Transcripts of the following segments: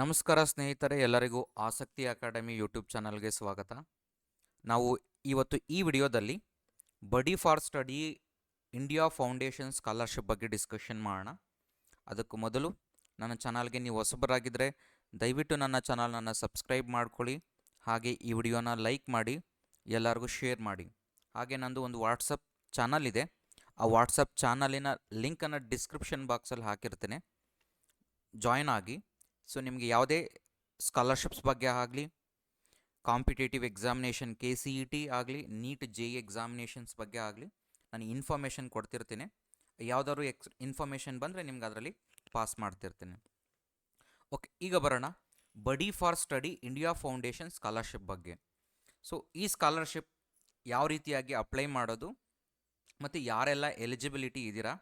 ನಮಸ್ಕಾರ ಸ್ನೇಹಿತರೆ, ಎಲ್ಲರಿಗೂ ಆಸಕ್ತಿ ಅಕಾಡೆಮಿ ಯೂಟ್ಯೂಬ್ ಚಾನಲ್ಗೆ ಸ್ವಾಗತ. ನಾವು ಇವತ್ತು ಈ ವಿಡಿಯೋದಲ್ಲಿ ಬಡಿ for study India foundation scholarship ಬಗ್ಗೆ ಡಿಸ್ಕಷನ್ ಮಾಡೋಣ. ಅದಕ್ಕೂ ಮೊದಲು ನನ್ನ ಚಾನಲ್ಗೆ ನೀವು ಹೊಸಬರಾಗಿದ್ದರೆ ದಯವಿಟ್ಟು ನನ್ನ ಚಾನಲ್ನ ಸಬ್ಸ್ಕ್ರೈಬ್ ಮಾಡ್ಕೊಳ್ಳಿ. ಹಾಗೆ ಈ ವಿಡಿಯೋನ ಲೈಕ್ ಮಾಡಿ, ಎಲ್ಲರಿಗೂ ಶೇರ್ ಮಾಡಿ. ಹಾಗೆ ನಂದು ಒಂದು ವಾಟ್ಸಪ್ ಚಾನಲ್ ಇದೆ. ಆ ವಾಟ್ಸಪ್ ಚಾನಲಿನ ಲಿಂಕನ್ನು ಡಿಸ್ಕ್ರಿಪ್ಷನ್ ಬಾಕ್ಸಲ್ಲಿ ಹಾಕಿರ್ತೇನೆ, ಜಾಯ್ನ್ ಆಗಿ. ಸೊ ನಿಮಗೆ ಯಾವುದೇ ಸ್ಕಾಲರ್ಶಿಪ್ಸ್ ಬಗ್ಗೆ ಆಗಲಿ, ಕಾಂಪಿಟೇಟಿವ್ ಎಕ್ಸಾಮಿನೇಷನ್ KCET ಆಗಲಿ, ನೀಟ್ JEE ಎಕ್ಸಾಮಿನೇಷನ್ಸ್ ಬಗ್ಗೆ ಆಗಲಿ ನಾನು ಇನ್ಫಾರ್ಮೇಷನ್ ಕೊಡ್ತಿರ್ತೀನಿ. ಯಾವುದಾದ್ರು ಇನ್ಫಾರ್ಮೇಷನ್ ಬಂದರೆ ನಿಮ್ಗೆ ಅದರಲ್ಲಿ ಪಾಸ್ ಮಾಡ್ತಿರ್ತೀನಿ. ಓಕೆ, ಈಗ ಬರೋಣ ಬಡಿ for study India foundation scholarship ಬಗ್ಗೆ. ಸೊ ಈ ಸ್ಕಾಲರ್ಶಿಪ್ ಯಾವ ರೀತಿಯಾಗಿ ಅಪ್ಲೈ ಮಾಡೋದು ಮತ್ತು ಯಾರೆಲ್ಲ ಎಲಿಜಿಬಿಲಿಟಿ ಇದ್ದೀರಾ,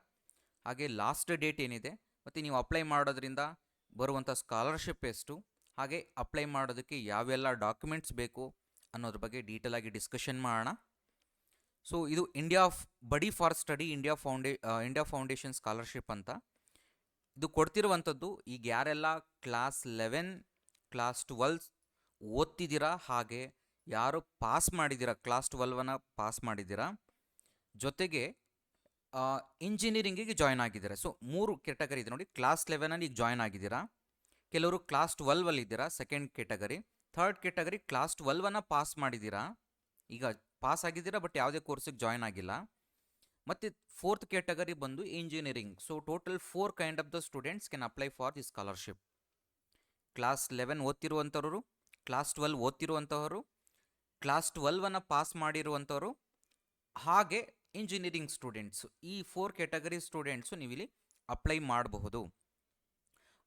ಹಾಗೆ ಲಾಸ್ಟ್ ಡೇಟ್ ಏನಿದೆ, ಮತ್ತು ನೀವು ಅಪ್ಲೈ ಮಾಡೋದ್ರಿಂದ ಬರುವಂಥ ಸ್ಕಾಲರ್ಶಿಪ್ ಎಷ್ಟು, ಹಾಗೆ ಅಪ್ಲೈ ಮಾಡೋದಕ್ಕೆ ಯಾವೆಲ್ಲ ಡಾಕ್ಯುಮೆಂಟ್ಸ್ ಬೇಕು ಅನ್ನೋದ್ರ ಬಗ್ಗೆ ಡೀಟೇಲಾಗಿ ಡಿಸ್ಕಷನ್ ಮಾಡೋಣ. ಸೊ ಇದು ಬಡಿ for study India foundation scholarship ಅಂತ. ಇದು ಕೊಡ್ತಿರುವಂಥದ್ದು ಈಗ ಯಾರೆಲ್ಲ ಕ್ಲಾಸ್ 11 ಕ್ಲಾಸ್ 12 ಓದ್ತಿದ್ದೀರಾ, ಹಾಗೆ ಯಾರು ಪಾಸ್ ಮಾಡಿದ್ದೀರಾ, ಕ್ಲಾಸ್ 12ನ ಪಾಸ್ ಮಾಡಿದ್ದೀರಾ, ಜೊತೆಗೆ ಇಂಜಿನಿಯರಿಂಗಿಗೆ ಜಾಯ್ನ್ ಆಗಿದ್ದೀರಾ. ಸೊ 3 ಕ್ಯಾಟಗರಿ ಇದೆ ನೋಡಿ. ಕ್ಲಾಸ್ 11ಅಲ್ಲಿ ಈಗ ಜಾಯ್ನ್ ಆಗಿದ್ದೀರಾ, ಕೆಲವರು ಕ್ಲಾಸ್ 12ಅಲ್ಲಿ ಇದ್ದೀರಾ, second category. Third category class 12ನ ಪಾಸ್ ಮಾಡಿದ್ದೀರಾ, ಈಗ ಪಾಸ್ ಆಗಿದ್ದೀರಾ ಬಟ್ ಯಾವುದೇ ಕೋರ್ಸಿಗೆ ಜಾಯ್ನ್ ಆಗಿಲ್ಲ. ಮತ್ತು ಫೋರ್ತ್ ಕ್ಯಾಟಗರಿ ಬಂದು engineering. So total 4 kind of the students can apply for the scholarship. Class 11 ಓದ್ತಿರುವಂಥವರು, ಕ್ಲಾಸ್ 12 ಓದ್ತಿರುವಂಥವರು, ಕ್ಲಾಸ್ 12ನ ಪಾಸ್ ಮಾಡಿರುವಂಥವರು, ಹಾಗೆ ಇಂಜಿನಿಯರಿಂಗ್ ಸ್ಟೂಡೆಂಟ್ಸು. ಈ 4 ಕ್ಯಾಟಗರಿ ಸ್ಟೂಡೆಂಟ್ಸು ನೀವಿಲ್ಲಿ ಅಪ್ಲೈ ಮಾಡಬಹುದು.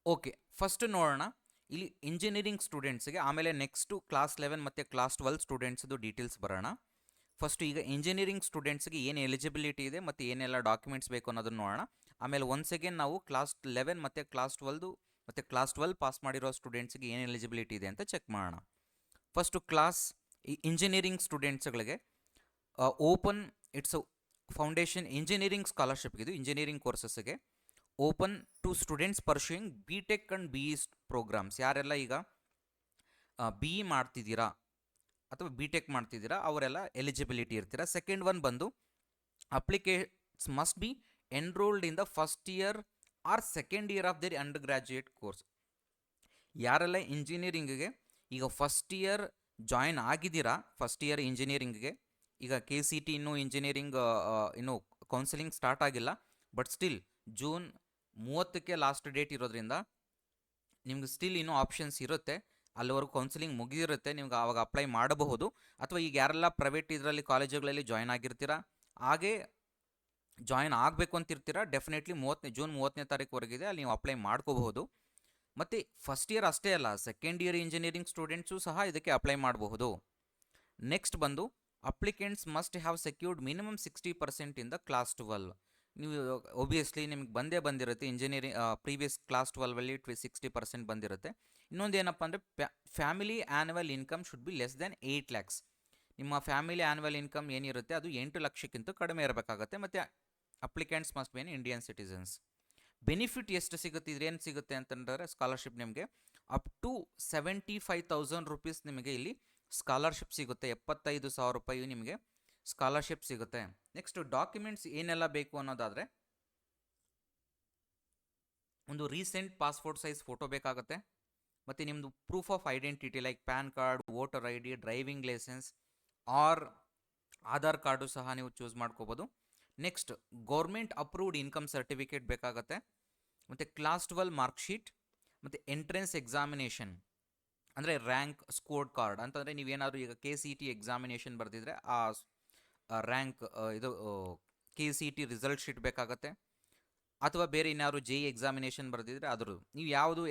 ಓಕೆ, ಫಸ್ಟ್ ನೋಡೋಣ ಇಲ್ಲಿ ಇಂಜಿನಿಯರಿಂಗ್ ಸ್ಟೂಡೆಂಟ್ಸ್ಗೆ, ಆಮೇಲೆ ನೆಕ್ಸ್ಟು ಕ್ಲಾಸ್ 11 ಮತ್ತು ಕ್ಲಾಸ್ 12 ಸ್ಟೂಡೆಂಟ್ಸ್ದು ಡೀಟೇಲ್ಸ್ ಬರೋಣ. ಫಸ್ಟು ಈಗ ಇಂಜಿನಿಯರಿಂಗ್ ಸ್ಟೂಡೆಂಟ್ಸ್ಗೆ ಏನು ಎಲಿಜಿಬಿಲಿಟಿ ಇದೆ ಮತ್ತು ಏನೆಲ್ಲ ಡಾಕ್ಯುಮೆಂಟ್ಸ್ ಬೇಕು ಅನ್ನೋದನ್ನು ನೋಡೋಣ. ಆಮೇಲೆ ಒನ್ಸ್ ಅಗೇನ್ ನಾವು ಕ್ಲಾಸ್ 11 ಮತ್ತು ಕ್ಲಾಸ್ 12 ಪಾಸ್ ಮಾಡಿರೋ ಸ್ಟೂಡೆಂಟ್ಸ್ಗೆ ಏನು ಎಲಿಜಿಬಿಲಿಟಿ ಇದೆ ಅಂತ ಚೆಕ್ ಮಾಡೋಣ. ಫಸ್ಟು ಇಂಜಿನಿಯರಿಂಗ್ ಸ್ಟೂಡೆಂಟ್ಸ್ಗಳಿಗೆ open its foundation engineering scholarship. ಇದು ಇಂಜಿನಿಯರಿಂಗ್ ಕೋರ್ಸಸ್ಗೆ open to students pursuing BTech and BE programmes. ಯಾರೆಲ್ಲ ಈಗ BE ಮಾಡ್ತಿದ್ದೀರಾ ಅಥವಾ BTech ಮಾಡ್ತಿದ್ದೀರಾ ಅವರೆಲ್ಲ ಎಲಿಜಿಬಿಲಿಟಿ ಇರ್ತೀರಾ. ಸೆಕೆಂಡ್ ಒನ್ ಬಂದು applicants must be enrolled in the first year or second year of their undergraduate course. ಯಾರೆಲ್ಲ ಇಂಜಿನಿಯರಿಂಗ್ಗೆ ಈಗ ಫಸ್ಟ್ ಇಯರ್ ಜಾಯ್ನ್ ಆಗಿದ್ದೀರಾ, ಫಸ್ಟ್ ಇಯರ್ ಇಂಜಿನಿಯರಿಂಗ್ಗೆ, ಈಗ KCET ಇನ್ನೂ ಇಂಜಿನಿಯರಿಂಗ್ ಇನ್ನೂ ಕೌನ್ಸಿಲಿಂಗ್ ಸ್ಟಾರ್ಟ್ ಆಗಿಲ್ಲ, ಬಟ್ ಸ್ಟಿಲ್ ಜೂನ್ 30ಕ್ಕೆ ಲಾಸ್ಟ್ ಡೇಟ್ ಇರೋದ್ರಿಂದ ನಿಮ್ಗೆ ಸ್ಟಿಲ್ ಇನ್ನೂ ಆಪ್ಷನ್ಸ್ ಇರುತ್ತೆ. ಅಲ್ಲಿವರೆಗೂ ಕೌನ್ಸಿಲಿಂಗ್ ಮುಗಿದಿರುತ್ತೆ, ನಿಮ್ಗೆ ಆವಾಗ ಅಪ್ಲೈ ಮಾಡಬಹುದು. ಅಥವಾ ಈಗ ಯಾರೆಲ್ಲ ಪ್ರೈವೇಟ್ ಇದರಲ್ಲಿ ಕಾಲೇಜುಗಳಲ್ಲಿ ಜಾಯ್ನ್ ಆಗಿರ್ತೀರಾ, ಹಾಗೆ ಜಾಯ್ನ್ ಆಗಬೇಕು ಅಂತಿರ್ತೀರಾ, ಡೆಫಿನೆಟ್ಲಿ ಜೂನ್ 30ನೇ ತಾರೀಕುವರೆಗಿದೆ, ಅಲ್ಲಿ ನೀವು ಅಪ್ಲೈ ಮಾಡ್ಕೋಬಹುದು. ಮತ್ತು ಫಸ್ಟ್ ಇಯರ್ ಅಷ್ಟೇ ಅಲ್ಲ, ಸೆಕೆಂಡ್ ಇಯರ್ ಇಂಜಿನಿಯರಿಂಗ್ ಸ್ಟೂಡೆಂಟ್ಸು ಸಹ ಇದಕ್ಕೆ ಅಪ್ಲೈ ಮಾಡಬಹುದು. ನೆಕ್ಸ್ಟ್ ಬಂದು applicants must have secured minimum 60% in the class 12. ನೀವು ಒಬ್ವಿಯಸ್ಲಿ ನಿಮ್ಗೆ ಬಂದಿರುತ್ತೆ, ಇಂಜಿನಿಯರಿಂಗ್ ಪ್ರೀವಿಯಸ್ ಕ್ಲಾಸ್ 12ಅಲ್ಲಿ 60% ಬಂದಿರುತ್ತೆ. ಇನ್ನೊಂದು ಏನಪ್ಪ ಅಂದರೆ family annual income should be less than 8 lakhs. ನಿಮ್ಮ ಫ್ಯಾಮಿಲಿ ಆ್ಯನ್ಯುವಲ್ ಇನ್ಕಮ್ ಏನಿರುತ್ತೆ ಅದು 8 ಲಕ್ಷಕ್ಕಿಂತ ಕಡಿಮೆ ಇರಬೇಕಾಗುತ್ತೆ. ಮತ್ತು applicants must be Indian citizens. Benefit ಎಷ್ಟು ಸಿಗುತ್ತೆ, ಇದ್ರೇನು ಸಿಗುತ್ತೆ ಅಂತಂದರೆ ಸ್ಕಾಲರ್ಶಿಪ್ ನಿಮಗೆ ಅಪ್ ಟು 75,000 rupees ನಿಮಗೆ ಇಲ್ಲಿ ಸ್ಕಾಲರ್ಶಿಪ್ ಸಿಗುತ್ತೆ. 75,000 ರೂಪಾಯಿ ನಿಮಗೆ ಸ್ಕಾಲರ್ಶಿಪ್ ಸಿಗುತ್ತೆ. ನೆಕ್ಸ್ಟ್ ಡಾಕ್ಯುಮೆಂಟ್ಸ್ ಏನೆಲ್ಲ ಬೇಕು ಅನ್ನೋದಾದರೆ, ಒಂದು ರೀಸೆಂಟ್ ಪಾಸ್ಪೋರ್ಟ್ ಸೈಜ್ ಫೋಟೋ ಬೇಕಾಗುತ್ತೆ, ಮತ್ತು ನಿಮ್ಮದು proof of identity like pan card, voter ID, driving licence or Aadhaar card ಸಹ ನೀವು ಚೂಸ್ ಮಾಡ್ಕೋಬೋದು. Next government approved income certificate ಬೇಕಾಗುತ್ತೆ, ಮತ್ತು ಕ್ಲಾಸ್ 12 ಮಾರ್ಕ್ಶೀಟ್, ಮತ್ತು ಎಂಟ್ರೆನ್ಸ್ ಎಕ್ಸಾಮಿನೇಷನ್ ಅಂದರೆ ರ್ಯಾಂಕ್ ಸ್ಕೋರ್ಡ್ ಕಾರ್ಡ್ ಅಂತಂದರೆ ನೀವೇನಾದರೂ ಈಗ KCET ಎಕ್ಸಾಮಿನೇಷನ್ ಬರೆದಿದ್ರೆ ಆ ರ್ಯಾಂಕ್ ಇದು KCET ರಿಸಲ್ಟ್ ಶೀಟ್ ಬೇಕಾಗುತ್ತೆ. ಅಥವಾ ಬೇರೆ ಇನ್ಯಾರು JEE ಎಕ್ಸಾಮಿನೇಷನ್ ಬರೆದಿದ್ರೆ ಅದರದ್ದು, ನೀವು ಯಾವುದು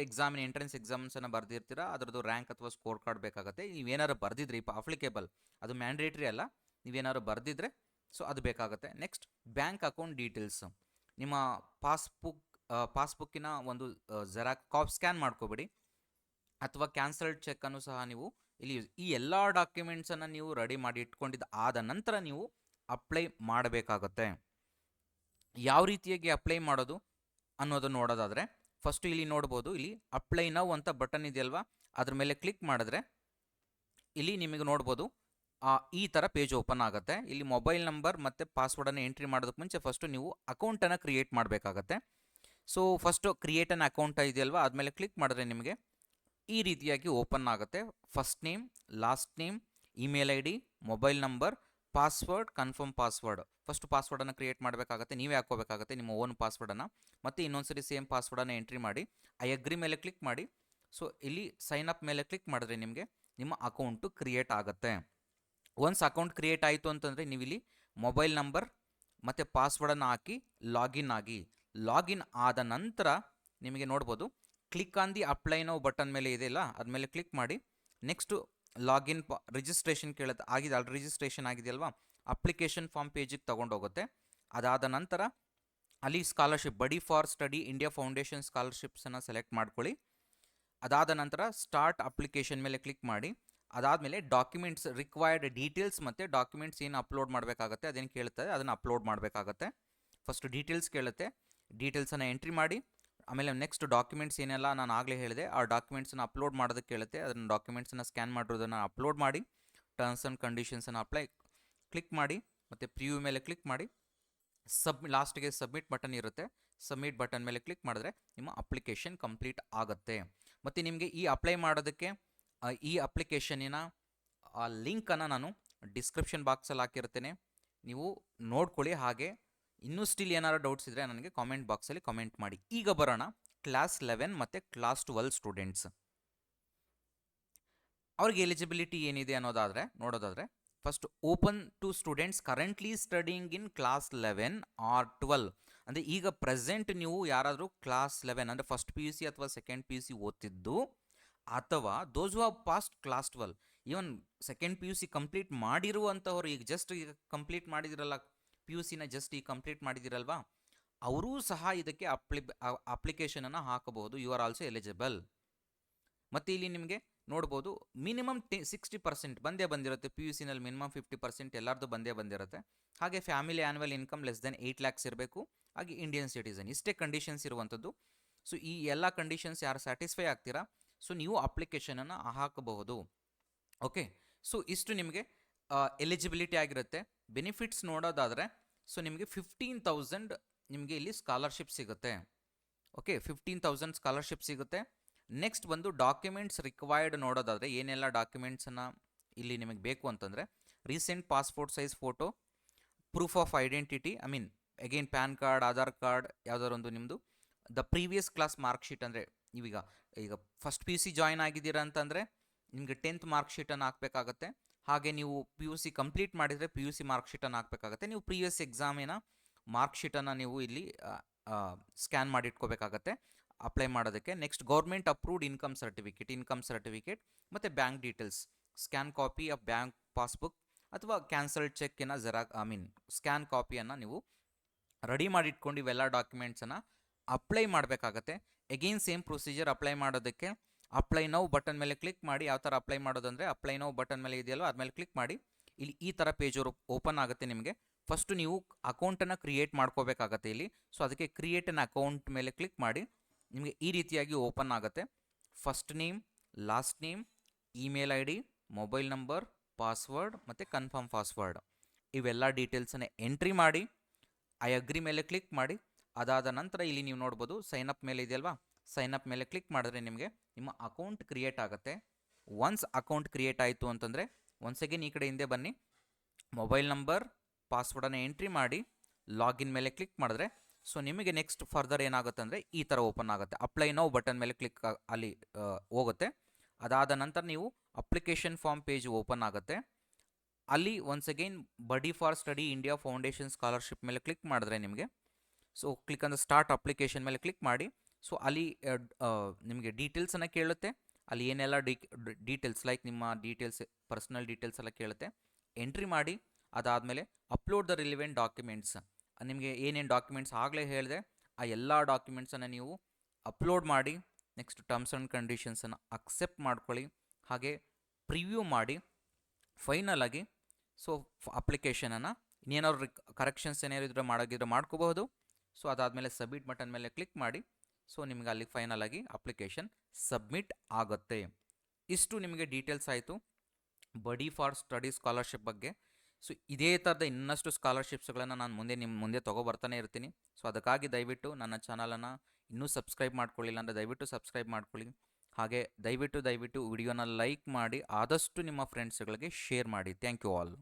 ಎಂಟ್ರೆನ್ಸ್ ಎಕ್ಸಾಮ್ಸನ್ನು ಬರೆದಿರ್ತೀರಾ ಅದರದ್ದು ರ್ಯಾಂಕ್ ಅಥವಾ ಸ್ಕೋರ್ ಕಾರ್ಡ್ ಬೇಕಾಗುತ್ತೆ. ನೀವೇನಾದ್ರು ಬರೆದಿದ್ರೆ ಅಪ್ಲಿಕೇಬಲ್, ಅದು ಮ್ಯಾಂಡೇಟ್ರಿ ಅಲ್ಲ, ನೀವೇನಾದ್ರು ಬರೆದಿದ್ರೆ ಸೊ ಅದು ಬೇಕಾಗುತ್ತೆ. ನೆಕ್ಸ್ಟ್ ಬ್ಯಾಂಕ್ ಅಕೌಂಟ್ ಡೀಟೇಲ್ಸ್, ನಿಮ್ಮ ಪಾಸ್ಬುಕ್ಕಿನ ಒಂದು ಸ್ಕ್ಯಾನ್ ಮಾಡ್ಕೋಬೇಡಿ, ಅಥವಾ ಕ್ಯಾನ್ಸಲ್ಡ್ ಚೆಕ್ಕನ್ನು ಸಹ ನೀವು ಇಲ್ಲಿ ಈ ಎಲ್ಲ ಡಾಕ್ಯುಮೆಂಟ್ಸನ್ನು ನೀವು ರೆಡಿ ಮಾಡಿ ಇಟ್ಕೊಂಡಿದ್ದು ಆದ ನಂತರ ನೀವು ಅಪ್ಲೈ ಮಾಡಬೇಕಾಗುತ್ತೆ. ಯಾವ ರೀತಿಯಾಗಿ ಅಪ್ಲೈ ಮಾಡೋದು ಅನ್ನೋದನ್ನು ನೋಡೋದಾದರೆ, ಫಸ್ಟು ಇಲ್ಲಿ ನೋಡ್ಬೋದು, ಇಲ್ಲಿ ಅಪ್ಲೈ ನೌ ಅಂತ ಬಟನ್ ಇದೆಯಲ್ವಾ, ಅದ್ರ ಮೇಲೆ ಕ್ಲಿಕ್ ಮಾಡಿದ್ರೆ ಇಲ್ಲಿ ನಿಮಗೆ ನೋಡ್ಬೋದು ಈ ಥರ ಪೇಜ್ ಓಪನ್ ಆಗುತ್ತೆ. ಇಲ್ಲಿ ಮೊಬೈಲ್ ನಂಬರ್ ಮತ್ತು ಪಾಸ್ವರ್ಡನ್ನು ಎಂಟ್ರಿ ಮಾಡೋದಕ್ಕೆ ಮುಂಚೆ ಫಸ್ಟು ನೀವು ಅಕೌಂಟನ್ನು ಕ್ರಿಯೇಟ್ ಮಾಡಬೇಕಾಗತ್ತೆ. So first create an account ಇದೆಯಲ್ವಾ, ಆದಮೇಲೆ ಕ್ಲಿಕ್ ಮಾಡಿದ್ರೆ ನಿಮಗೆ ಈ ರೀತಿಯಾಗಿ ಓಪನ್ ಆಗುತ್ತೆ. First name, last name, email I D, mobile number, password, confirm password. First ಪಾಸ್ವರ್ಡನ್ನು ಕ್ರಿಯೇಟ್ ಮಾಡಬೇಕಾಗುತ್ತೆ, ನೀವೇ ಹಾಕೋಬೇಕಾಗುತ್ತೆ ನಿಮ್ಮ ಓನ್ ಪಾಸ್ವರ್ಡನ್ನು. ಮತ್ತು ಇನ್ನೊಂದ್ಸರಿ ಸೇಮ್ ಪಾಸ್ವರ್ಡನ್ನು ಎಂಟ್ರಿ ಮಾಡಿ ಐ ಅಗ್ರಿ ಮೇಲೆ ಕ್ಲಿಕ್ ಮಾಡಿ. ಸೊ ಇಲ್ಲಿ ಸೈನ್ ಅಪ್ ಮೇಲೆ ಕ್ಲಿಕ್ ಮಾಡಿದ್ರೆ ನಿಮಗೆ ನಿಮ್ಮ ಅಕೌಂಟು ಕ್ರಿಯೇಟ್ ಆಗುತ್ತೆ. ಒನ್ಸ್ ಅಕೌಂಟ್ ಕ್ರಿಯೇಟ್ ಆಯಿತು ಅಂತಂದರೆ ನೀವು ಇಲ್ಲಿ ಮೊಬೈಲ್ ನಂಬರ್ ಮತ್ತು ಪಾಸ್ವರ್ಡನ್ನು ಹಾಕಿ ಲಾಗಿನ್ ಆಗಿ. ಲಾಗಿನ್ ಆದ ನಂತರ ನಿಮಗೆ ನೋಡ್ಬೋದು click on the apply now button ಮೇಲೆ ಇದೆಯಲ್ಲ, ಅದ್ಮೇಲೆ ಕ್ಲಿಕ್ ಮಾಡಿ. ನೆಕ್ಸ್ಟು ಲಾಗಿನ್ ರಿಜಿಸ್ಟ್ರೇಷನ್ ಕೇಳುತ್ತೆ, ಆಗಿದೆ ಆಲ್ರೆಡಿ ರಿಜಿಸ್ಟ್ರೇಷನ್ ಆಗಿದೆಯಲ್ವಾ, ಅಪ್ಲಿಕೇಶನ್ ಫಾರ್ಮ್ ಪೇಜಿಗೆ ತೊಗೊಂಡೋಗುತ್ತೆ. ಅದಾದ ನಂತರ ಅಲ್ಲಿ scholarship buddy for study India foundation ಸ್ಕಾಲರ್ಶಿಪ್ಸನ್ನು ಸೆಲೆಕ್ಟ್ ಮಾಡ್ಕೊಳ್ಳಿ. ಅದಾದ ನಂತರ ಸ್ಟಾರ್ಟ್ ಅಪ್ಲಿಕೇಶನ್ ಮೇಲೆ ಕ್ಲಿಕ್ ಮಾಡಿ. ಅದಾದಮೇಲೆ ಡಾಕ್ಯುಮೆಂಟ್ಸ್ ರಿಕ್ವೈರ್ಡ್ ಡೀಟೇಲ್ಸ್ ಮತ್ತು ಡಾಕ್ಯುಮೆಂಟ್ಸ್ ಏನು ಅಪ್ಲೋಡ್ ಮಾಡಬೇಕಾಗತ್ತೆ ಅದೇನು ಕೇಳ್ತದೆ ಅದನ್ನು ಅಪ್ಲೋಡ್ ಮಾಡಬೇಕಾಗತ್ತೆ. ಫಸ್ಟ್ ಡೀಟೇಲ್ಸ್ ಕೇಳುತ್ತೆ, ಡೀಟೇಲ್ಸನ್ನು ಎಂಟ್ರಿ ಮಾಡಿ. ಆಮೇಲೆ ನೆಕ್ಸ್ಟ್ ಡಾಕ್ಯುಮೆಂಟ್ಸ್ ಏನೆಲ್ಲ ನಾನು ಆಗಲೇ ಹೇಳಿದೆ ಆ ಡಾಕ್ಯುಮೆಂಟ್ಸನ್ನು ಅಪ್ಲೋಡ್ ಮಾಡೋದಕ್ಕೆ ಕೇಳುತ್ತೆ, ಅದನ್ನು ಡಾಕ್ಯುಮೆಂಟ್ಸನ್ನು ಸ್ಕ್ಯಾನ್ ಮಾಡಿರೋದನ್ನು ಅಪ್ಲೋಡ್ ಮಾಡಿ. ಟರ್ಮ್ಸ್ ಆ್ಯಂಡ್ ಕಂಡೀಷನ್ಸನ್ನು ಕ್ಲಿಕ್ ಮಾಡಿ ಮತ್ತು ಪ್ರಿವ್ಯೂ ಮೇಲೆ ಕ್ಲಿಕ್ ಮಾಡಿ. ಲಾಸ್ಟ್ಗೆ ಸಬ್ಮಿಟ್ ಬಟನ್ ಇರುತ್ತೆ, ಸಬ್ಮಿಟ್ ಬಟನ್ ಮೇಲೆ ಕ್ಲಿಕ್ ಮಾಡಿದ್ರೆ ನಿಮ್ಮ ಅಪ್ಲಿಕೇಶನ್ ಕಂಪ್ಲೀಟ್ ಆಗುತ್ತೆ. ಮತ್ತು ನಿಮಗೆ ಈ ಅಪ್ಲೈ ಮಾಡೋದಕ್ಕೆ ಈ ಅಪ್ಲಿಕೇಶನಿನ ಲಿಂಕನ್ನು ನಾನು ಡಿಸ್ಕ್ರಿಪ್ಷನ್ ಬಾಕ್ಸಲ್ಲಿ ಹಾಕಿರ್ತೇನೆ, ನೀವು ನೋಡ್ಕೊಳ್ಳಿ. ಹಾಗೆ ಇನ್ನೂ ಸ್ಟಿಲ್ ಏನಾದ್ರು ಡೌಟ್ಸ್ ಇದ್ದರೆ ನನಗೆ ಕಾಮೆಂಟ್ ಬಾಕ್ಸಲ್ಲಿ ಕಾಮೆಂಟ್ ಮಾಡಿ. ಈಗ ಬರೋಣ ಕ್ಲಾಸ್ 11 ಮತ್ತು ಕ್ಲಾಸ್ 12 ಸ್ಟೂಡೆಂಟ್ಸ್ ಅವ್ರಿಗೆ ಎಲಿಜಿಬಿಲಿಟಿ ಏನಿದೆ ನೋಡೋದಾದರೆ first open to students currently studying in class 11 or 12. ಅಂದರೆ ಈಗ ಪ್ರೆಸೆಂಟ್ ನೀವು ಯಾರಾದರೂ ಕ್ಲಾಸ್ 11 ಅಂದರೆ ಫಸ್ಟ್ ಪಿ ಯು ಸಿ ಅಥವಾ ಸೆಕೆಂಡ್ ಪಿ ಯು ಸಿ ಓದ್ತಿದ್ದು, ಅಥವಾ those who have passed class 12, even second P U C complete ಮಾಡಿರುವಂಥವ್ರು, ಈಗ ಜಸ್ಟ್ ಈಗ ಕಂಪ್ಲೀಟ್ ಮಾಡಿದಿರಲ್ಲ ಪಿ ಯು ಸಿನ ಜಸ್ಟ್ ಈಗ ಕಂಪ್ಲೀಟ್ ಮಾಡಿದಿರಲ್ವಾ, ಅವರೂ ಸಹ ಇದಕ್ಕೆ ಅಪ್ಲಿಕೇಶನನ್ನು ಹಾಕಬಹುದು. You are also eligible. ಮತ್ತು ಇಲ್ಲಿ ನಿಮಗೆ ನೋಡ್ಬೋದು ಮಿನಿಮಮ್ 60% ಬಂದಿರುತ್ತೆ. ಪಿ ಯು ಸಿನಲ್ಲಿ ಮಿನಿಮಮ್ 50% ಎಲ್ಲರದ್ದು ಬಂದಿರುತ್ತೆ. ಹಾಗೆ family annual income less than 8 lakhs ಇರಬೇಕು. ಹಾಗೆ ಇಂಡಿಯನ್ ಸಿಟಿಸನ್, ಇಷ್ಟೇ ಕಂಡೀಷನ್ಸ್ ಇರುವಂಥದ್ದು. ಸೊ ಈ ಎಲ್ಲ ಕಂಡೀಷನ್ಸ್ ಯಾರು ಸ್ಯಾಟಿಸ್ಫೈ ಆಗ್ತೀರಾ, ಸೊ ನೀವು ಅಪ್ಲಿಕೇಶನನ್ನು ಹಾಕಬಹುದು. ಓಕೆ, ಸೊ ಇಷ್ಟು ನಿಮಗೆ ಎಲಿಜಿಬಿಲಿಟಿ ಆಗಿರುತ್ತೆ. ಬೆನಿಫಿಟ್ಸ್ ನೋಡೋದಾದರೆ ಸೊ ನಿಮಗೆ 15,000 ನಿಮಗೆ ಇಲ್ಲಿ ಸ್ಕಾಲರ್ಶಿಪ್ ಸಿಗುತ್ತೆ. ಓಕೆ, 15,000 ಸ್ಕಾಲರ್ಶಿಪ್ ಸಿಗುತ್ತೆ. ನೆಕ್ಸ್ಟ್ ಬಂದು ಡಾಕ್ಯುಮೆಂಟ್ಸ್ ರಿಕ್ವೈರ್ಡ್ ನೋಡೋದಾದರೆ ಏನೆಲ್ಲ ಡಾಕ್ಯುಮೆಂಟ್ಸನ್ನು ಇಲ್ಲಿ ನಿಮಗೆ ಬೇಕು ಅಂತಂದರೆ recent passport size photo, proof of identity, I mean again PAN card, Aadhaar card, ಯಾವುದಾದ್ರು ಒಂದು ನಿಮ್ಮದು. The previous class mark sheet, ಅಂದರೆ ಈಗ first P U C join ಆಗಿದ್ದೀರಾ ಅಂತಂದರೆ ನಿಮಗೆ 10th ಮಾರ್ಕ್ ಶೀಟನ್ನು ಹಾಕಬೇಕಾಗತ್ತೆ. ಹಾಗೆ ನೀವು ಪಿ ಯು ಸಿ ಕಂಪ್ಲೀಟ್ ಮಾಡಿದರೆ ಪಿ ಯು ಸಿ ಮಾರ್ಕ್ ಶೀಟನ್ನು ಹಾಕಬೇಕಾಗತ್ತೆ. ನೀವು ಪ್ರೀವಿಯಸ್ ಎಕ್ಸಾಮಿನ ಮಾರ್ಕ್ ಶೀಟನ್ನು ನೀವು ಇಲ್ಲಿ ಸ್ಕ್ಯಾನ್ ಮಾಡಿ ಇಟ್ಕೋಬೇಕಾಗತ್ತೆ ಅಪ್ಲೈ ಮಾಡೋದಕ್ಕೆ. Next government approved income certificate ಮತ್ತು bank details, scan copy of bank passbook ಅಥವಾ ಕ್ಯಾನ್ಸಲ್ಡ್ ಚೆಕ್ಕಿನ ಸ್ಕ್ಯಾನ್ ಕಾಪಿಯನ್ನು ನೀವು ರೆಡಿ ಮಾಡಿ ಇಟ್ಕೊಂಡು ಇವೆಲ್ಲ ಡಾಕ್ಯುಮೆಂಟ್ಸನ್ನು ಅಪ್ಲೈ ಮಾಡಬೇಕಾಗತ್ತೆ. ಎಗೇನ್ ಸೇಮ್ ಪ್ರೊಸೀಜರ್ ಅಪ್ಲೈ ಮಾಡೋದಕ್ಕೆ ಅಪ್ಲೈ ನೌ ಬಟನ್ ಮೇಲೆ ಕ್ಲಿಕ್ ಮಾಡಿ. ಯಾವ ಥರ ಅಪ್ಲೈ ಮಾಡೋದಂದರೆ ಅಪ್ಲೈ ನೌ ಬಟನ್ ಮೇಲೆ ಇದೆಯಲ್ವ ಅದ್ಮೇಲೆ ಕ್ಲಿಕ್ ಮಾಡಿ. ಇಲ್ಲಿ ಈ ಥರ ಪೇಜ್ ಓಪನ್ ಆಗುತ್ತೆ ನಿಮಗೆ. ಫಸ್ಟು ನೀವು ಅಕೌಂಟನ್ನು ಕ್ರಿಯೇಟ್ ಮಾಡ್ಕೋಬೇಕಾಗತ್ತೆ ಇಲ್ಲಿ. ಸೊ ಅದಕ್ಕೆ ಕ್ರಿಯೇಟ್ ಅನ್ ಅಕೌಂಟ್ ಮೇಲೆ ಕ್ಲಿಕ್ ಮಾಡಿ. ನಿಮಗೆ ಈ ರೀತಿಯಾಗಿ ಓಪನ್ ಆಗುತ್ತೆ. First name, last name, email I D, mobile number, password ಮತ್ತು ಕನ್ಫರ್ಮ್ ಪಾಸ್ವರ್ಡ್, ಇವೆಲ್ಲ ಡೀಟೇಲ್ಸನ್ನು ಎಂಟ್ರಿ ಮಾಡಿ ಐ ಅಗ್ರಿ ಮೇಲೆ ಕ್ಲಿಕ್ ಮಾಡಿ. ಅದಾದ ನಂತರ ಇಲ್ಲಿ ನೀವು ನೋಡ್ಬೋದು ಸೈನ್ ಅಪ್ ಮೇಲೆ ಇದೆಯಲ್ವಾ, ಸೈನ್ ಅಪ್ ಮೇಲೆ ಕ್ಲಿಕ್ ಮಾಡಿದ್ರೆ ನಿಮಗೆ ನಿಮ್ಮ ಅಕೌಂಟ್ ಕ್ರಿಯೇಟ್ ಆಗುತ್ತೆ. ಒನ್ಸ್ ಅಕೌಂಟ್ ಕ್ರಿಯೇಟ್ ಆಯಿತು ಅಂತಂದರೆ ಒನ್ಸ್ ಅಗೇನ್ ಈ ಕಡೆ ಹಿಂದೆ ಬನ್ನಿ, ಮೊಬೈಲ್ ನಂಬರ್, ಪಾಸ್ವರ್ಡನ್ನು ಎಂಟ್ರಿ ಮಾಡಿ ಲಾಗಿನ್ ಮೇಲೆ ಕ್ಲಿಕ್ ಮಾಡಿದ್ರೆ ಸೊ ನಿಮಗೆ ನೆಕ್ಸ್ಟ್ ಫರ್ದರ್ ಏನಾಗುತ್ತೆ ಅಂದರೆ ಈ ಥರ ಓಪನ್ ಆಗುತ್ತೆ. ಅಪ್ಲೈ ನೌ ಬಟನ್ ಮೇಲೆ ಕ್ಲಿಕ್ ಅಲ್ಲಿ ಹೋಗುತ್ತೆ. ಅದಾದ ನಂತರ ನೀವು ಅಪ್ಲಿಕೇಶನ್ ಫಾರ್ಮ್ ಪೇಜ್ ಓಪನ್ ಆಗುತ್ತೆ. ಅಲ್ಲಿ ಒನ್ಸ್ ಅಗೈನ್ ಬಡಿ for study India foundation scholarship ಮೇಲೆ ಕ್ಲಿಕ್ ಮಾಡಿದ್ರೆ ನಿಮಗೆ ಸೊ ಕ್ಲಿಕ್ ಅಂದರೆ ಸ್ಟಾರ್ಟ್ ಅಪ್ಲಿಕೇಶನ್ ಮೇಲೆ ಕ್ಲಿಕ್ ಮಾಡಿ. ಸೊ ಅಲ್ಲಿ ನಿಮಗೆ ಡೀಟೇಲ್ಸನ್ನು ಕೇಳುತ್ತೆ. ಅಲ್ಲಿ ಏನೆಲ್ಲ ಡೀಟೇಲ್ಸ್ ಲೈಕ್ ನಿಮ್ಮ ಡೀಟೇಲ್ಸ್, ಪರ್ಸನಲ್ ಡೀಟೇಲ್ಸ್ ಎಲ್ಲ ಕೇಳುತ್ತೆ, ಎಂಟ್ರಿ ಮಾಡಿ. ಅದಾದಮೇಲೆ ಅಪ್ಲೋಡ್ ದ ರಿಲಿವೆಂಟ್ ಡಾಕ್ಯುಮೆಂಟ್ಸ್, ನಿಮಗೆ ಏನೇನು ಡಾಕ್ಯುಮೆಂಟ್ಸ್ ಆಗಲೇ ಹೇಳಿದೆ ಆ ಎಲ್ಲ ಡಾಕ್ಯುಮೆಂಟ್ಸನ್ನು ನೀವು ಅಪ್ಲೋಡ್ ಮಾಡಿ. ನೆಕ್ಸ್ಟ್ ಟರ್ಮ್ಸ್ ಆ್ಯಂಡ್ ಕಂಡೀಷನ್ಸನ್ನು ಅಕ್ಸೆಪ್ಟ್ ಮಾಡ್ಕೊಳ್ಳಿ. ಹಾಗೆ ಪ್ರಿವ್ಯೂ ಮಾಡಿ. ಫೈನಲ್ ಆಗಿ ಸೊ ಅಪ್ಲಿಕೇಶನನ್ನು ಇನ್ನೇನಾದ್ರು ಕರೆಕ್ಷನ್ಸ್ ಏನಾದ್ರು ಮಾಡೋಗಿದ್ರೆ ಮಾಡ್ಕೋಬಹುದು. ಸೊ ಅದಾದಮೇಲೆ ಸಬ್ಮಿಟ್ ಬಟನ್ ಮೇಲೆ ಕ್ಲಿಕ್ ಮಾಡಿ. ಸೊ ನಿಮಗೆ ಅಲ್ಲಿ ಫೈನಲ್ ಆಗಿ ಅಪ್ಲಿಕೇಶನ್ ಸಬ್ಮಿಟ್ ಆಗುತ್ತೆ. ಇಷ್ಟು ನಿಮಗೆ ಡೀಟೇಲ್ಸ್ ಆಯಿತು ಬಡಿ ಫಾರ್ ಸ್ಟಡಿ ಸ್ಕಾಲರ್ಶಿಪ್ ಬಗ್ಗೆ. ಸೊ ಇದೇ ಥರದ ಇನ್ನಷ್ಟು ಸ್ಕಾಲರ್ಶಿಪ್ಸ್ಗಳನ್ನು ನಾನು ನಿಮ್ಮ ಮುಂದೆ ತೊಗೊಬರ್ತಾನೆ ಇರ್ತೀನಿ. ಸೊ ಅದಕ್ಕಾಗಿ ದಯವಿಟ್ಟು ನನ್ನ ಚಾನಲನ್ನು ಇನ್ನೂ ಸಬ್ಸ್ಕ್ರೈಬ್ ಮಾಡ್ಕೊಳ್ಳಿಲ್ಲ ಅಂದರೆ ದಯವಿಟ್ಟು ಸಬ್ಸ್ಕ್ರೈಬ್ ಮಾಡ್ಕೊಳ್ಳಿ. ಹಾಗೆ ದಯವಿಟ್ಟು ವಿಡಿಯೋನ ಲೈಕ್ ಮಾಡಿ, ಆದಷ್ಟು ನಿಮ್ಮ ಫ್ರೆಂಡ್ಸ್ಗಳಿಗೆ ಶೇರ್ ಮಾಡಿ. Thank you all.